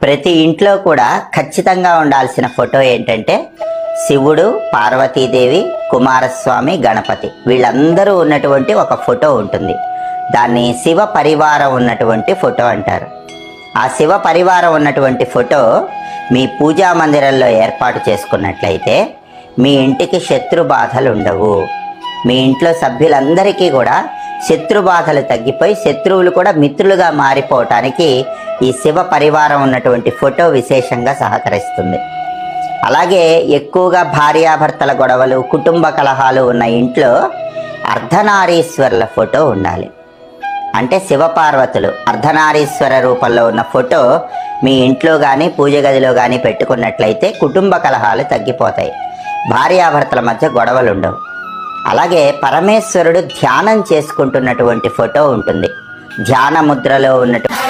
ప్రతి ఇంట్లో కూడా ఖచ్చితంగా ఉండాల్సిన ఫోటో ఏంటంటే శివుడు, పార్వతీదేవి, కుమారస్వామి, గణపతి వీళ్ళందరూ ఉన్నటువంటి ఒక ఫోటో ఉంటుంది. దాన్ని శివ పరివారం ఉన్నటువంటి ఫోటో అంటారు. ఆ శివ పరివారం ఉన్నటువంటి ఫోటో మీ పూజా మందిరంలో ఏర్పాటు చేసుకున్నట్లయితే మీ ఇంటికి శత్రు బాధలు ఉండవు. మీ ఇంట్లో సభ్యులందరికీ కూడా శత్రు బాధలు తగ్గిపోయి శత్రువులు కూడా మిత్రులుగా మారిపోవటానికి ఈ శివ పరివారం ఉన్నటువంటి ఫోటో విశేషంగా సహకరిస్తుంది. అలాగే ఎక్కువగా భార్యాభర్తల గొడవలు, కుటుంబ కలహాలు ఉన్న ఇంట్లో అర్ధనారీశ్వరుల ఫోటో ఉండాలి. అంటే శివపార్వతులు అర్ధనారీశ్వర రూపంలో ఉన్న ఫోటో మీ ఇంట్లో కానీ పూజ గదిలో కానీ పెట్టుకున్నట్లయితే కుటుంబ కలహాలు తగ్గిపోతాయి, భార్యాభర్తల మధ్య గొడవలు ఉండవు. అలాగే పరమేశ్వరుడు ధ్యానం చేసుకుంటున్నటువంటి ఫోటో ఉంటుంది. ధ్యాన ముద్రలో ఉన్నటువంటి